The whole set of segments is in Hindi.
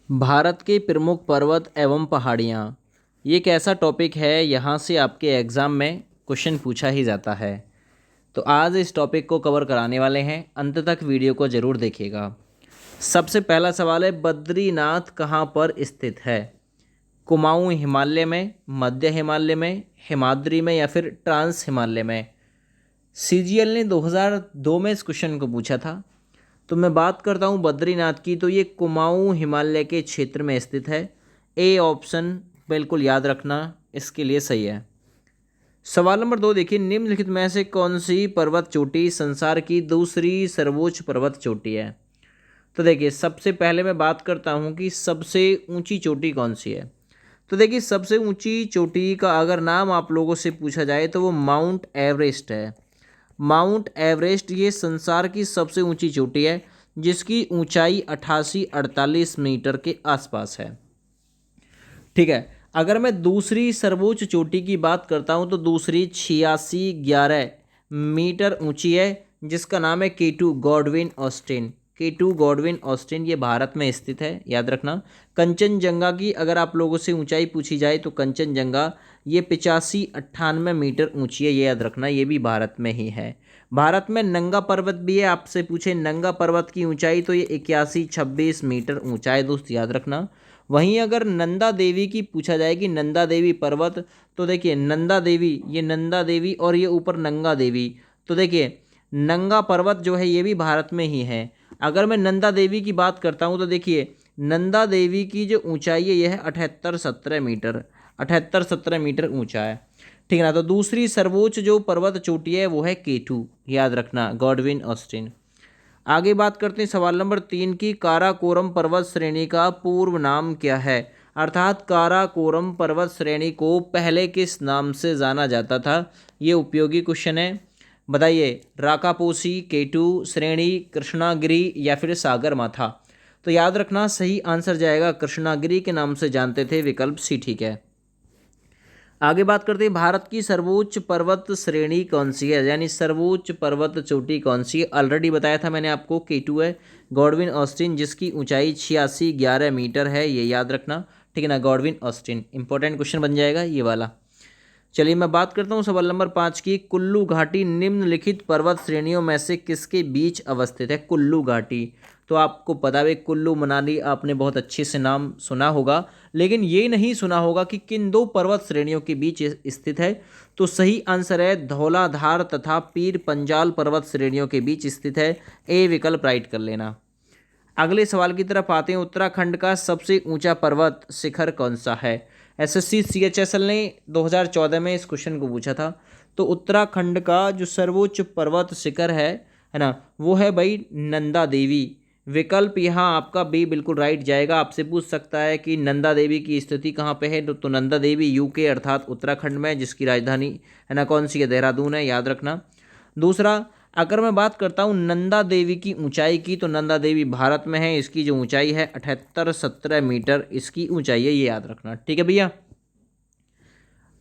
भारत के प्रमुख पर्वत एवं पहाड़ियाँ। ये एक ऐसा टॉपिक है, यहाँ से आपके एग्ज़ाम में क्वेश्चन पूछा ही जाता है। तो आज इस टॉपिक को कवर कराने वाले हैं, अंत तक वीडियो को ज़रूर देखिएगा। सबसे पहला सवाल है, बद्रीनाथ कहाँ पर स्थित है? कुमाऊँ हिमालय में, मध्य हिमालय में, हिमाद्री में या फिर ट्रांस हिमालय में? सीजीएल ने 2002 में इस क्वेश्चन को पूछा था। तो मैं बात करता हूँ बद्रीनाथ की, तो ये कुमाऊँ हिमालय के क्षेत्र में स्थित है। ए ऑप्शन बिल्कुल याद रखना, इसके लिए सही है। सवाल नंबर 2 देखिए, निम्नलिखित में से कौन सी पर्वत चोटी संसार की दूसरी सर्वोच्च पर्वत चोटी है? तो देखिए, सबसे पहले मैं बात करता हूँ कि सबसे ऊंची चोटी कौन सी है। तो देखिए, सबसे ऊंची चोटी का अगर नाम आप लोगों से पूछा जाए तो वो माउंट एवरेस्ट है। माउंट एवरेस्ट ये संसार की सबसे ऊंची चोटी है, जिसकी ऊंचाई 88-48 मीटर के आसपास है। ठीक है, अगर मैं दूसरी सर्वोच्च चोटी की बात करता हूं तो दूसरी 86-11 मीटर ऊंची है, जिसका नाम है K2 Godwin Austen. K2 Godwin Austen ये भारत में स्थित है, याद रखना। कंचनजंगा की अगर आप लोगों से ऊंचाई पूछी जाए तो कंचनजंगा ये 85-98 मीटर ऊंची है, ये याद रखना, ये भी भारत में ही है। भारत में नंगा पर्वत भी है, आपसे पूछे नंगा पर्वत की ऊंचाई तो ये 81-26 मीटर ऊंचा है दोस्त, याद रखना। वहीं अगर नंदा देवी की पूछा जाए कि नंदा देवी पर्वत, तो देखिए नंदा देवी, ये नंदा देवी और ये ऊपर नंगा देवी, तो देखिए नंगा पर्वत जो है ये भी भारत में ही है। अगर मैं नंदा देवी की बात करता हूँ तो देखिए नंदा देवी की जो ऊंचाई है यह है 78-17 मीटर, 78-17 मीटर ऊंचा है। ठीक है ना। तो दूसरी सर्वोच्च जो पर्वत चोटी है वो है K2, याद रखना, गॉडविन ऑस्टिन। आगे बात करते हैं सवाल नंबर 3 की, काराकोरम पर्वत श्रेणी का पूर्व नाम क्या है? अर्थात काराकोरम पर्वत श्रेणी को पहले किस नाम से जाना जाता था? ये उपयोगी क्वेश्चन है, बताइए। राकापोसी, K2 श्रेणी, कृष्णागिरी या फिर सागर माथा? तो याद रखना, सही आंसर जाएगा कृष्णागिरी के नाम से जानते थे, विकल्प सी ठीक है। आगे बात करते हैं, भारत की सर्वोच्च पर्वत श्रेणी कौन सी है, यानी सर्वोच्च पर्वत चोटी कौन सी है? ऑलरेडी बताया था मैंने आपको, K2 है गॉडविन ऑस्टिन, जिसकी ऊंचाई 86-11 मीटर है, ये याद रखना। ठीक है ना, गॉडविन ऑस्टिन इंपॉर्टेंट क्वेश्चन बन जाएगा ये वाला। चलिए मैं बात करता हूँ सवाल नंबर 5 की, कुल्लू घाटी निम्नलिखित पर्वत श्रेणियों में से किसके बीच अवस्थित है? कुल्लू घाटी, तो आपको पता है कुल्लू मनाली आपने बहुत अच्छे से नाम सुना होगा, लेकिन ये नहीं सुना होगा कि किन दो पर्वत श्रेणियों के बीच स्थित है। तो सही आंसर है धौलाधार तथा पीर पंजाल पर्वत श्रेणियों के बीच स्थित है, ए विकल्प राइट कर लेना। अगले सवाल की तरफ आते हैं, उत्तराखंड का सबसे ऊंचा पर्वत शिखर कौन सा है? एसएससी CHSL ने 2014 में इस क्वेश्चन को पूछा था। तो उत्तराखंड का जो सर्वोच्च पर्वत शिखर है ना, वो है भाई नंदा देवी। विकल्प यहाँ आपका बी बिल्कुल राइट जाएगा। आपसे पूछ सकता है कि नंदा देवी की स्थिति कहाँ पे है, तो नंदा देवी यूके अर्थात उत्तराखंड में, जिसकी राजधानी है ना कौन सी है, देहरादून है, याद रखना। दूसरा, अगर मैं बात करता हूँ नंदा देवी की ऊंचाई की, तो नंदा देवी भारत में है, इसकी जो ऊंचाई है 78-17 मीटर इसकी ऊंचाई है, ये याद रखना। ठीक है भैया।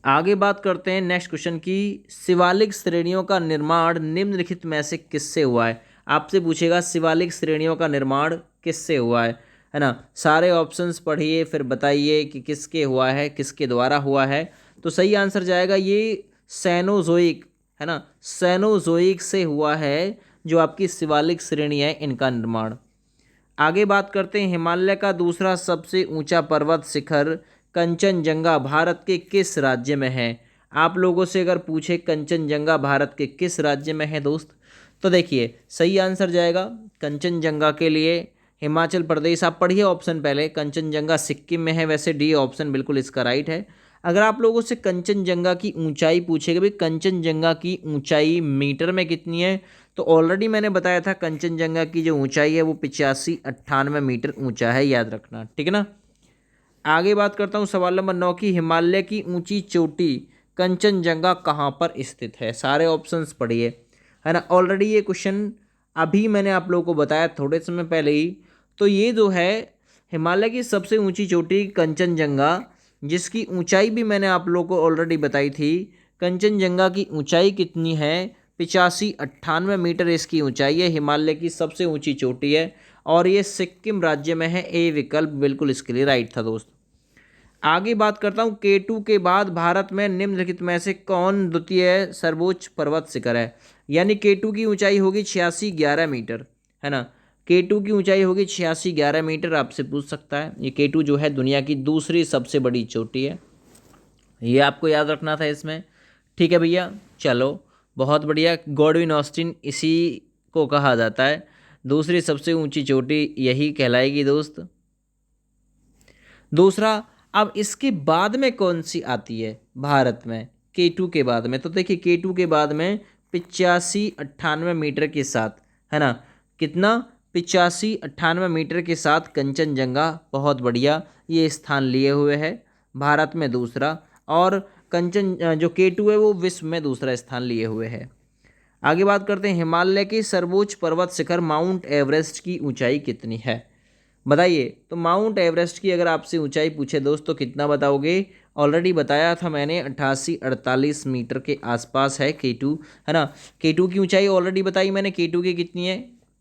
आगे बात करते हैं नेक्स्ट क्वेश्चन की, शिवालिक श्रेणियों का निर्माण निम्नलिखित में से किससे हुआ है? आपसे पूछेगा शिवालिक श्रेणियों का निर्माण किससे हुआ है ना। सारे ऑप्शंस पढ़िए फिर बताइए कि किसके हुआ है, किसके द्वारा हुआ है। तो सही आंसर जाएगा ये सैनोजोइक, है ना, सैनोजोइक से हुआ है जो आपकी शिवालिक श्रेणी है, इनका निर्माण। आगे बात करते हैं, हिमालय का दूसरा सबसे ऊंचा पर्वत शिखर कंचनजंगा भारत के किस राज्य में है? आप लोगों से अगर पूछे कंचनजंगा भारत के किस राज्य में है दोस्त, तो देखिए सही आंसर जाएगा कंचनजंगा के लिए हिमाचल प्रदेश। आप पढ़िए ऑप्शन पहले, कंचनजंगा सिक्किम में है, वैसे डी ऑप्शन बिल्कुल इसका राइट है। अगर आप लोगों से कंचनजंगा की ऊंचाई पूछेगा, भाई कंचनजंगा की ऊंचाई मीटर में कितनी है, तो ऑलरेडी मैंने बताया था कंचनजंगा की जो ऊंचाई है वो 85-98 मीटर ऊंचा है, याद रखना। ठीक है ना। आगे बात करता हूँ सवाल नंबर 9 की, हिमालय की ऊंची चोटी कंचनजंगा कहाँ पर स्थित है? सारे ऑप्शंस पढ़िए, है ना। ऑलरेडी ये क्वेश्चन अभी मैंने आप लोगों को बताया थोड़े समय पहले ही। तो ये जो है हिमालय की सबसे ऊंची चोटी कंचनजंगा, जिसकी ऊंचाई भी मैंने आप लोगों को ऑलरेडी बताई थी। कंचनजंगा की ऊंचाई कितनी है? 85-98 मीटर इसकी ऊंचाई है, हिमालय की सबसे ऊंची चोटी है। और ये सिक्किम राज्य में है। ए विकल्प बिल्कुल इसके लिए राइट था दोस्त। आगे बात करता हूँ, K2 के बाद भारत में निम्नलिखित में से कौन द्वितीय सर्वोच्च पर्वत शिखर है। यानी K2 की ऊंचाई होगी 8611 मीटर, है ना। K2 की ऊंचाई होगी 8611 मीटर, आपसे पूछ सकता है। ये K2 जो है दुनिया की दूसरी सबसे बड़ी चोटी है, ये आपको याद रखना था इसमें। ठीक है भैया, चलो बहुत बढ़िया। गॉडविन ऑस्टिन इसी को कहा जाता है, दूसरी सबसे ऊंची चोटी यही कहलाएगी दोस्त। दूसरा, अब इसके बाद में कौन सी आती है भारत में K2 के बाद में? तो देखिए K2 के बाद में 85-98 मीटर के साथ, है ना, कितना 85-98 मीटर के साथ कंचनजंगा, बहुत बढ़िया, ये स्थान लिए हुए है भारत में दूसरा। और कंचन जो K2 है वो विश्व में दूसरा स्थान लिए हुए है। आगे बात करते हैं, हिमालय की सर्वोच्च पर्वत शिखर माउंट एवरेस्ट की ऊंचाई कितनी है, बताइए। तो माउंट एवरेस्ट की अगर आपसे ऊंचाई पूछे दोस्त तो कितना बताओगे? ऑलरेडी बताया था मैंने, 88-48 मीटर के आसपास है K2, है ना। K2 की ऊंचाई ऑलरेडी बताई मैंने, K2 की कितनी है,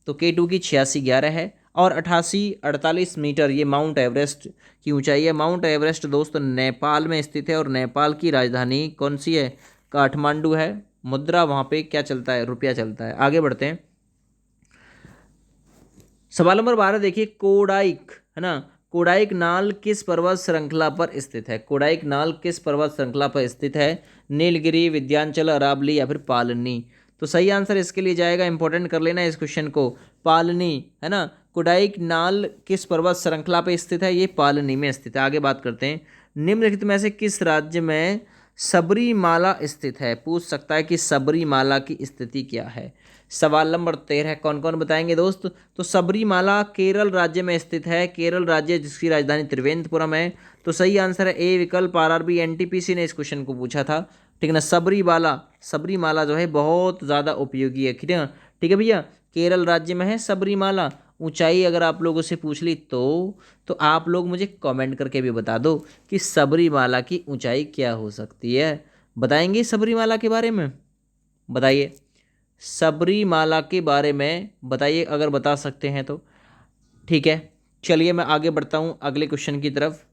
तो K2 की 8611 है, और 88-48 मीटर ये माउंट एवरेस्ट की ऊंचाई है। माउंट एवरेस्ट दोस्त नेपाल में स्थित है, और नेपाल की राजधानी कौन सी है? काठमांडू है। मुद्रा वहाँ पे क्या चलता है? रुपया चलता है। आगे बढ़ते हैं, सवाल नंबर 12 देखिए, कोडाइक, है ना, कोडाइक नाल किस पर्वत श्रृंखला पर स्थित है? कोडाइक नाल किस पर्वत श्रृंखला पर स्थित है? नीलगिरी, विंध्याचल, अरावली या फिर पालनी? तो सही आंसर इसके लिए जाएगा, इंपॉर्टेंट कर लेना इस क्वेश्चन को, पालनी, है ना। कोडाइक नाल किस पर्वत श्रृंखला पर स्थित है? ये पालनी में स्थित है। आगे बात करते हैं, निम्नलिखित में से किस राज्य में सबरीमाला स्थित है? पूछ सकता है कि सबरीमाला की स्थिति क्या है। सवाल नंबर 13 कौन कौन बताएंगे दोस्त? तो सबरीमाला केरल राज्य में स्थित है, केरल राज्य जिसकी राजधानी त्रिवेंद्रपुरम है। तो सही आंसर है ए विकल्प। आरआरबी एनटीपीसी ने इस क्वेश्चन को पूछा था, ठीक है ना। सबरीमाला, सबरीमाला जो है बहुत ज़्यादा उपयोगी है, ठीक है, ठीक है भैया। केरल राज्य में है सबरीमाला। ऊंचाई अगर आप लोगों से पूछ ली तो आप लोग मुझे कमेंट करके भी बता दो कि सबरीमाला की ऊंचाई क्या हो सकती है। बताएंगे सबरीमाला के बारे में? बताइए, सबरीमाला के बारे में बताइए अगर बता सकते हैं तो। ठीक है, चलिए मैं आगे बढ़ता हूँ अगले क्वेश्चन की तरफ।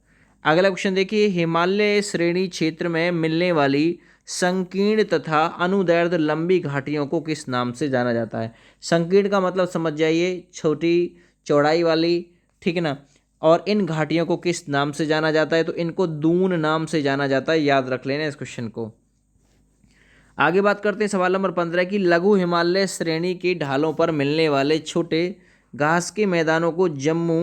अगला क्वेश्चन देखिए, हिमालय श्रेणी क्षेत्र में मिलने वाली संकीर्ण तथा अनुदैर्ध्य लंबी घाटियों को किस नाम से जाना जाता है? संकीर्ण का मतलब समझ जाइए, छोटी चौड़ाई वाली, ठीक है ना। और इन घाटियों को किस नाम से जाना जाता है? तो इनको दून नाम से जाना जाता है, याद रख लेना इस क्वेश्चन को। आगे बात करते हैं सवाल नंबर 15 की, लघु हिमालय श्रेणी की ढालों पर मिलने वाले छोटे घास के मैदानों को जम्मू,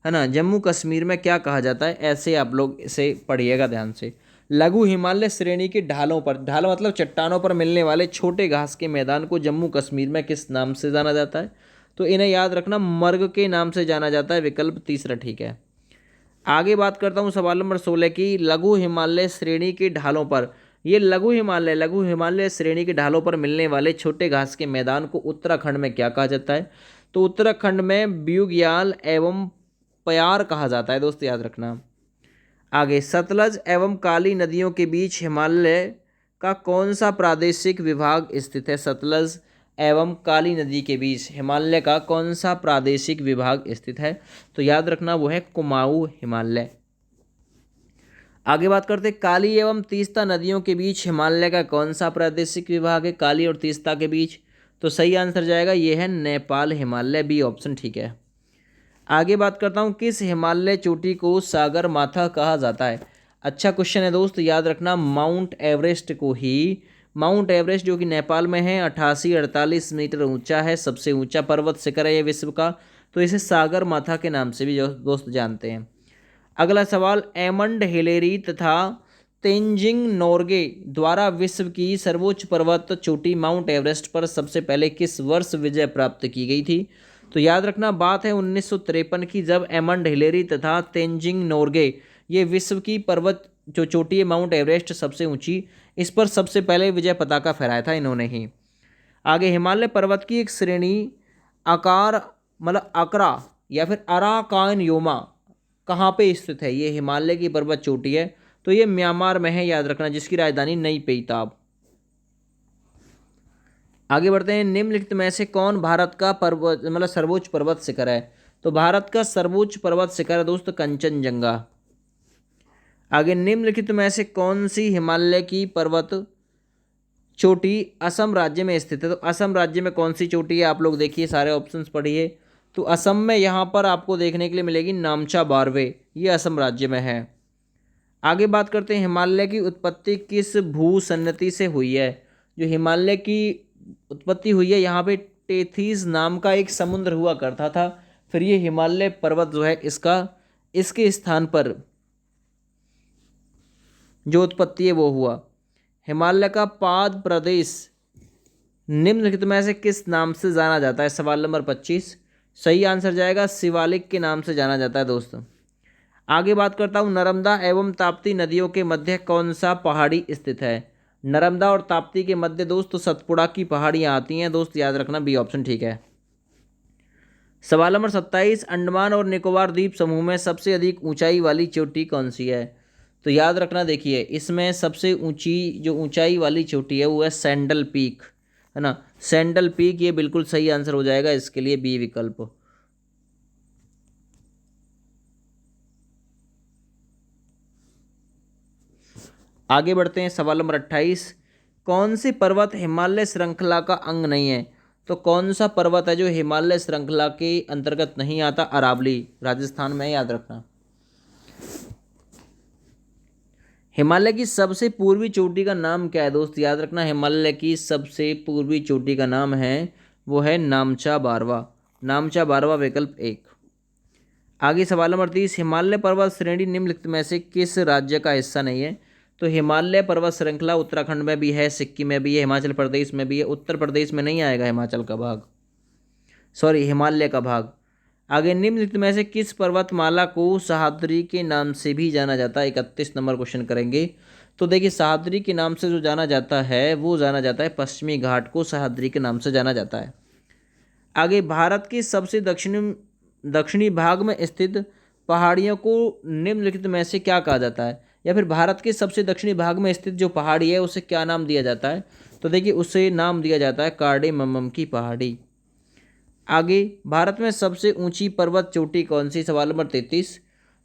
है ना, जम्मू कश्मीर में क्या कहा जाता है? ऐसे आप लोग इसे पढ़िएगा ध्यान से। लघु हिमालय श्रेणी की ढालों पर, ढाल मतलब चट्टानों पर मिलने वाले छोटे घास के मैदान को जम्मू कश्मीर में किस नाम से जाना जाता है? तो इन्हें याद रखना, मर्ग के नाम से जाना जाता है, विकल्प तीसरा ठीक है। आगे बात करता हूँ सवाल नंबर 16 की, लघु हिमालय श्रेणी की ढालों पर, ये लघु हिमालय श्रेणी की ढालों पर मिलने वाले छोटे घास के मैदान को उत्तराखंड में क्या कहा जाता है? तो उत्तराखंड में ब्यूग्याल एवं प्यार कहा जाता है दोस्त, याद रखना। आगे, सतलज एवं काली नदियों के बीच हिमालय का कौन सा प्रादेशिक विभाग स्थित है? सतलज एवं काली नदी के बीच हिमालय का कौन सा प्रादेशिक विभाग स्थित है? तो याद रखना वो है कुमाऊं हिमालय। आगे बात करते हैं, काली एवं तीस्ता नदियों के बीच हिमालय का कौन सा प्रादेशिक विभाग है काली और तीस्ता के बीच? तो सही आंसर जाएगा ये है नेपाल हिमालय, बी ऑप्शन ठीक है। आगे बात करता हूँ, किस हिमालय चोटी को सागर माथा कहा जाता है? अच्छा क्वेश्चन है दोस्त, याद रखना, माउंट एवरेस्ट को ही, माउंट एवरेस्ट जो कि नेपाल में है, 88-48 मीटर ऊंचा है, सबसे ऊंचा पर्वत शिखर है ये विश्व का, तो इसे सागर माथा के नाम से भी दोस्त जानते हैं। अगला सवाल, एमंड हिलेरी तथा तेंजिंग नोर्गे द्वारा विश्व की सर्वोच्च पर्वत चोटी माउंट एवरेस्ट पर सबसे पहले किस वर्ष विजय प्राप्त की गई थी? तो याद रखना, बात है 1953 की, जब एमंड हिलेरी तथा तेंजिंग नोर्गे, ये विश्व की पर्वत जो चोटी है माउंट एवरेस्ट सबसे ऊंची, इस पर सबसे पहले विजय पताका फहराया था इन्होंने ही। आगे, हिमालय पर्वत की एक श्रेणी आकार मतलब अकरा या फिर अराकान योमा कहाँ पे स्थित है? ये हिमालय की पर्वत चोटी है, तो ये म्यांमार में है, याद रखना, जिसकी राजधानी नई पेईताब। आगे बढ़ते हैं, निम्नलिखित में से कौन भारत का पर्वत मतलब सर्वोच्च पर्वत शिखर है? तो भारत का सर्वोच्च पर्वत शिखर है दोस्त कंचनजंगा। आगे, निम्नलिखित में से कौन सी हिमालय की पर्वत चोटी असम राज्य में स्थित है? तो असम राज्य में कौन सी चोटी है? आप लोग देखिए, सारे ऑप्शंस पढ़िए। तो असम में यहाँ पर आपको देखने के लिए मिलेगी नामचा बारवे, ये असम राज्य में है। आगे बात करते हैं, हिमालय की उत्पत्ति किस भूसन्नति से हुई है? जो हिमालय की उत्पत्ति हुई है, यहाँ पे टेथीज नाम का एक समुद्र हुआ करता था, फिर ये हिमालय पर्वत जो है इसका इसके स्थान पर जो उत्पत्ति है वो हुआ। हिमालय का पाद प्रदेश निम्नलिखित में से किस नाम से जाना जाता है? सवाल नंबर 25। सही आंसर जाएगा शिवालिक के नाम से जाना जाता है दोस्तों। आगे बात करता हूँ, नर्मदा एवं ताप्ती नदियों के मध्य कौन सा पहाड़ी स्थित है? नर्मदा और ताप्ती के मध्य दोस्त सतपुड़ा की पहाड़ियाँ आती हैं दोस्त, याद रखना, बी ऑप्शन ठीक है। सवाल नंबर 27, अंडमान और निकोबार द्वीप समूह में सबसे अधिक ऊंचाई वाली चोटी कौन सी है? तो याद रखना, देखिए इसमें सबसे ऊंची जो ऊंचाई वाली चोटी है वो है सैंडल पीक, है ना, सैंडल पीक, ये बिल्कुल सही आंसर हो जाएगा इसके लिए, बी विकल्प। आगे बढ़ते हैं, सवाल नंबर 28, कौन सी पर्वत हिमालय श्रृंखला का अंग नहीं है? तो कौन सा पर्वत है जो हिमालय श्रृंखला के अंतर्गत नहीं आता? अरावली, राजस्थान में, याद रखना। हिमालय की सबसे पूर्वी चोटी का नाम क्या है दोस्त? याद रखना, हिमालय की सबसे पूर्वी चोटी का नाम है वो है नामचा बारवा, नामचा बारवा विकल्प 1। आगे सवाल नंबर 30, हिमालय पर्वत श्रेणी निम्नलिखित में से किस राज्य का हिस्सा नहीं है? तो हिमालय पर्वत श्रृंखला उत्तराखंड में भी है, सिक्किम में भी है, हिमाचल प्रदेश में भी है, उत्तर प्रदेश में नहीं आएगा हिमाचल का भाग, सॉरी हिमालय का भाग। आगे, निम्नलिखित में से किस पर्वतमाला को सह्याद्री के नाम से भी जाना जाता है? 31 नंबर क्वेश्चन करेंगे। तो देखिए, सह्याद्री के नाम से जो जाना जाता है वो जाना जाता है पश्चिमी घाट को सह्याद्री के नाम से जाना जाता है। आगे, भारत के सबसे दक्षिणी भाग में स्थित पहाड़ियों को निम्नलिखित में से क्या कहा जाता है? या फिर भारत के सबसे दक्षिणी भाग में स्थित जो पहाड़ी है उसे क्या नाम दिया जाता है? तो देखिए, उसे नाम दिया जाता है कार्डेमम की पहाड़ी। आगे, भारत में सबसे ऊंची पर्वत चोटी कौन सी? सवाल नंबर 33।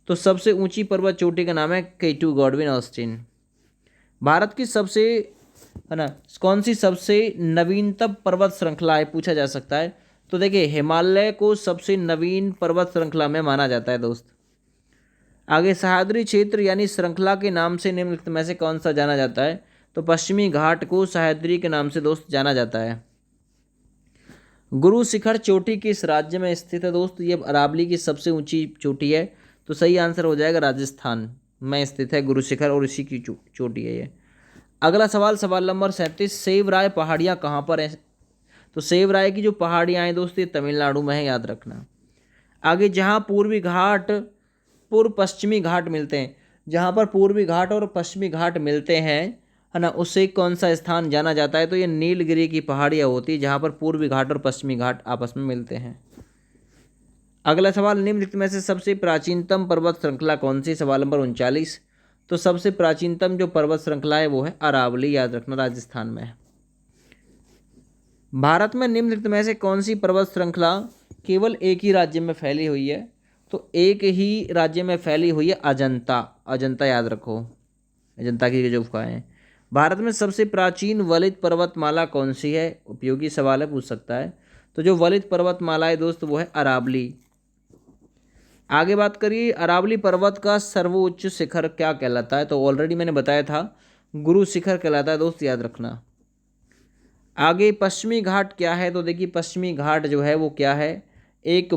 तो सबसे ऊंची पर्वत चोटी का नाम है K2 गॉडविन ऑस्टिन। भारत की सबसे, है ना, कौन सी सबसे नवीनतम पर्वत श्रृंखला है, पूछा जा सकता है। तो देखिए, हिमालय को सबसे नवीन पर्वत श्रृंखला में माना जाता है दोस्त। आगे, सह्याद्री क्षेत्र यानी श्रृंखला के नाम से निम्नलिखित में से कौन सा जाना जाता है? तो पश्चिमी घाट को सह्याद्री के नाम से दोस्त जाना जाता है। गुरु शिखर चोटी किस राज्य में स्थित है दोस्त? ये अरावली की सबसे ऊंची चोटी है, तो सही आंसर हो जाएगा राजस्थान में स्थित है गुरु शिखर, और इसी की चोटी है ये। अगला सवाल, सवाल नंबर 37, सेवराय पहाड़ियाँ कहाँ पर हैं? तो सेवराय की जो पहाड़ियाँ हैं दोस्त ये तमिलनाडु में है, याद रखना। आगे, जहाँ पूर्वी घाट पूर्व पश्चिमी घाट मिलते हैं, जहाँ पर पूर्वी घाट और पश्चिमी घाट मिलते हैं, है ना, उससे कौन सा स्थान जाना जाता है? तो ये नीलगिरी की पहाड़ियाँ होती है जहाँ पर पूर्वी घाट और पश्चिमी घाट आपस में मिलते हैं। अगला सवाल, निम्नलिखित में से सबसे प्राचीनतम पर्वत श्रृंखला कौन सी? सवाल नंबर 39। तो सबसे प्राचीनतम जो पर्वत श्रृंखला है वो है अरावली, याद रखना, राजस्थान में है। भारत में निम्नलिखित में से कौन सी पर्वत श्रृंखला केवल एक ही राज्य में फैली हुई है? तो एक ही राज्य में फैली हुई है अजंता, अजंता याद रखो, अजंता की जो गुफाएं हैं। भारत में सबसे प्राचीन वलित पर्वतमाला कौन सी है? उपयोगी सवाल है, पूछ सकता है। तो जो वलित पर्वतमाला है दोस्त वो है अरावली। आगे बात करिए, अरावली पर्वत का सर्वोच्च शिखर क्या कहलाता है? तो ऑलरेडी मैंने बताया था, गुरु शिखर कहलाता है दोस्त, याद रखना। आगे, पश्चिमी घाट क्या है? तो देखिए, पश्चिमी घाट जो है वो क्या है? एक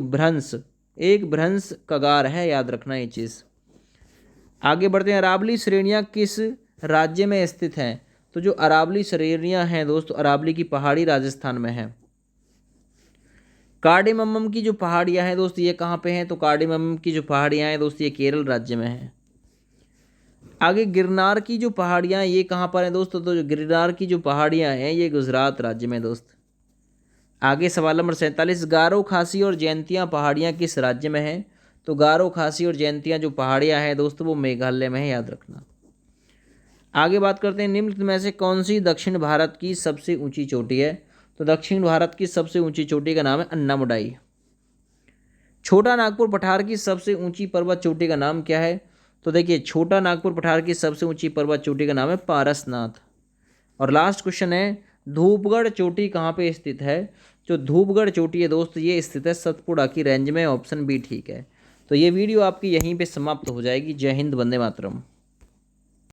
भ्रंश कगार है, याद रखना ये चीज़। आगे बढ़ते हैं, अरावली श्रेणियाँ किस राज्य में स्थित हैं? तो जो अरावली श्रेणियाँ हैं दोस्तों, अरावली की पहाड़ी राजस्थान में है। कार्डेमम की जो पहाड़ियाँ हैं दोस्त ये कहाँ पे हैं? तो कार्डेमम की जो पहाड़ियाँ हैं दोस्त ये केरल राज्य में हैं। आगे, गिरनार की जो पहाड़ियाँ ये कहाँ पर हैं दोस्तों? तो जो गिरनार की जो पहाड़ियाँ हैं ये गुजरात राज्य में दोस्त। आगे सवाल नंबर 47, गारो खासी और जयंतियाँ पहाड़ियाँ किस राज्य में हैं? तो गारो खासी और जयंतियाँ जो पहाड़ियाँ हैं दोस्तों वो मेघालय में है, याद रखना। आगे बात करते हैं, निम्नलिखित में से कौन सी दक्षिण भारत की सबसे ऊंची चोटी है? तो दक्षिण भारत की सबसे ऊंची चोटी का नाम है अन्नामुडाई। छोटा नागपुर पठार की सबसे ऊंची पर्वत चोटी का नाम क्या है? तो देखिए, छोटा नागपुर पठार की सबसे ऊंची पर्वत चोटी का नाम है पारसनाथ। और लास्ट क्वेश्चन है, धूपगढ़ चोटी कहाँ पे स्थित है? जो धूपगढ़ चोटी है दोस्त, ये स्थित है सतपुड़ा की रेंज में। ऑप्शन बी ठीक है। तो ये वीडियो आपकी यहीं पे समाप्त हो जाएगी। जय हिंद, वंदे मातरम।